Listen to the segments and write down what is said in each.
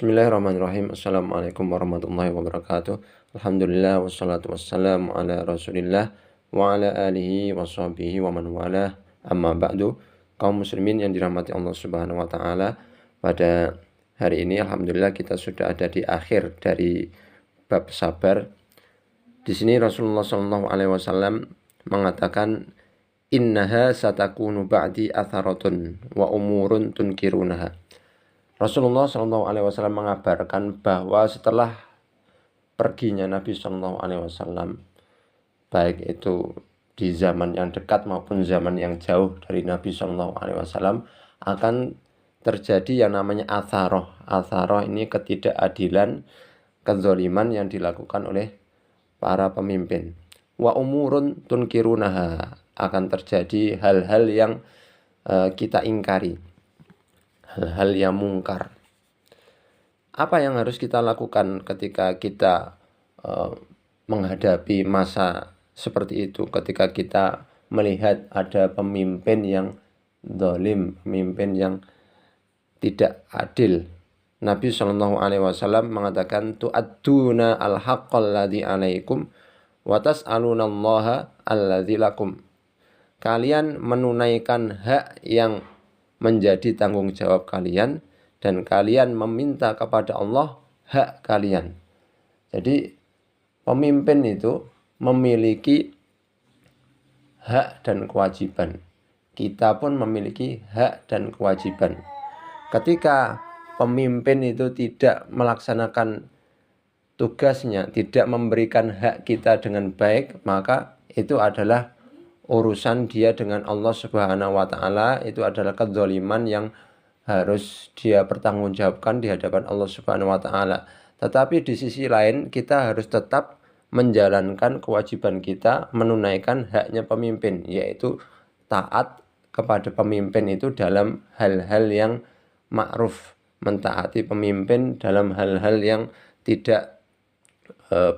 Bismillahirrahmanirrahim. Assalamualaikum warahmatullahi wabarakatuh. Alhamdulillah wassalatu wassalamu ala Rasulillah wa ala alihi wa sahbihi wa man walah. Amma ba'du. Kaum muslimin yang dirahmati Allah Subhanahu wa taala, pada hari ini alhamdulillah kita sudah ada di akhir dari bab sabar. Di sini Rasulullah sallallahu alaihi wasallam mengatakan, innaha satakunu ba'di atharatun wa umurun tunkirunaha. Rasulullah SAW mengabarkan bahwa setelah perginya Nabi SAW, baik itu di zaman yang dekat maupun zaman yang jauh dari Nabi SAW, akan terjadi yang namanya atharoh. Atharoh ini ketidakadilan, kezaliman yang dilakukan oleh para pemimpin. Wa umurun tunkirunaha, akan terjadi hal-hal yang kita ingkari, hal-hal yang mungkar. Apa yang harus kita lakukan ketika kita menghadapi masa seperti itu, ketika kita melihat ada pemimpin yang zalim, pemimpin yang tidak adil? Nabi SAW mengatakan, tu'adduna al-haqqal ladzi 'alaikum wa tas'alunallaha alladzi lakum. Kalian menunaikan hak yang menjadi tanggung jawab kalian, dan kalian meminta kepada Allah hak kalian. Jadi pemimpin itu memiliki hak dan kewajiban. Kita pun memiliki hak dan kewajiban. Ketika pemimpin itu tidak melaksanakan tugasnya, tidak memberikan hak kita dengan baik, maka itu adalah urusan dia dengan Allah Subhanahu wa taala. Itu adalah kezaliman yang harus dia pertanggungjawabkan di hadapan Allah Subhanahu wa taala. Tetapi di sisi lain kita harus tetap menjalankan kewajiban kita, menunaikan haknya pemimpin, yaitu taat kepada pemimpin itu dalam hal-hal yang ma'ruf, mentaati pemimpin dalam hal-hal yang tidak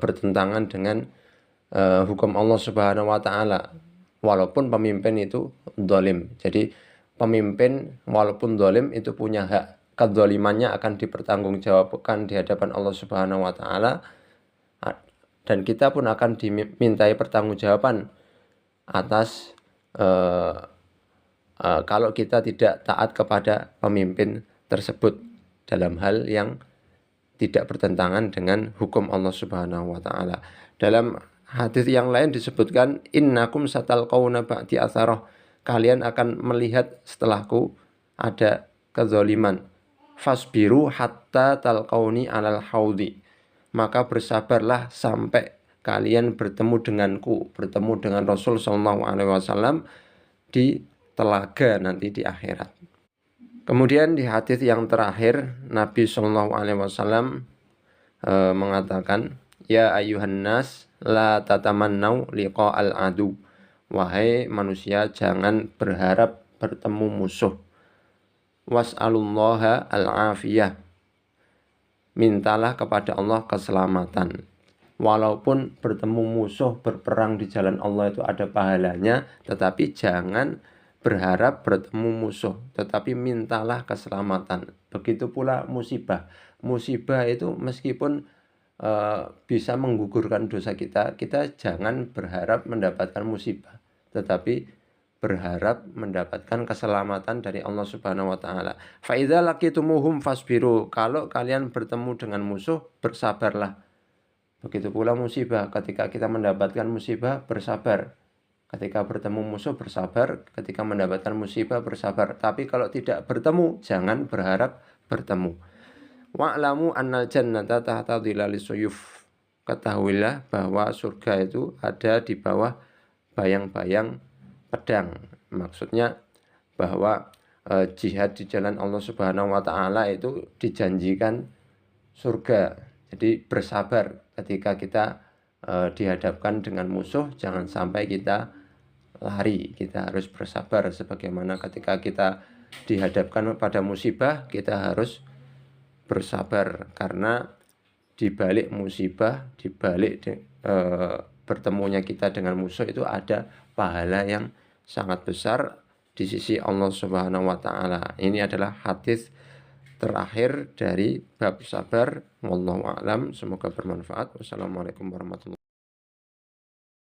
bertentangan dengan hukum Allah Subhanahu wa taala, walaupun pemimpin itu zalim. Jadi pemimpin walaupun zalim itu punya hak, kezalimannya akan dipertanggungjawabkan di hadapan Allah Subhanahu wa taala, dan kita pun akan dimintai pertanggungjawaban atas kalau kita tidak taat kepada pemimpin tersebut dalam hal yang tidak bertentangan dengan hukum Allah Subhanahu wa taala. Dalam hadis yang lain disebutkan, innakum satalqauna ba'di atharoh, kalian akan melihat setelahku ada kezaliman. Fasbiru hatta talqauni alal haudi, maka bersabarlah sampai kalian bertemu denganku, bertemu dengan Rasul sallallahu alaihi wasallam di telaga nanti di akhirat. Kemudian di hadis yang terakhir Nabi sallallahu alaihi wasallam mengatakan, ya ayuhan nas la tatamannau liqa'al adu, wahai manusia jangan berharap bertemu musuh. Was'alullaha al-afiyah, mintalah kepada Allah keselamatan. Walaupun bertemu musuh, berperang di jalan Allah itu ada pahalanya, tetapi jangan berharap bertemu musuh, tetapi mintalah keselamatan. Begitu pula musibah. Musibah itu meskipun bisa menggugurkan dosa kita, kita jangan berharap mendapatkan musibah, tetapi berharap mendapatkan keselamatan dari Allah Subhanahu wa taala. Fa idza laqitumuhum fasbiru, kalau kalian bertemu dengan musuh, bersabarlah. Begitu pula musibah, ketika kita mendapatkan musibah, bersabar. Ketika bertemu musuh, bersabar. Ketika mendapatkan musibah, bersabar. Tapi kalau tidak bertemu, jangan berharap bertemu. Wa'lamu annal jannata tahta dhilalis suyuf, ketahuilah bahwa surga itu ada di bawah bayang-bayang pedang. Maksudnya bahwa jihad di jalan Allah Subhanahu wa taala itu dijanjikan surga. Jadi bersabar ketika kita dihadapkan dengan musuh, jangan sampai kita lari, kita harus bersabar. Sebagaimana ketika kita dihadapkan pada musibah, kita harus bersabar, karena di balik musibah, di balik bertemunya kita dengan musuh itu ada pahala yang sangat besar di sisi Allah Subhanahu wa taala. Ini adalah hadis terakhir dari bab sabar. Wallahu a'lam, semoga bermanfaat. Wassalamualaikum warahmatullahi wabarakatuh.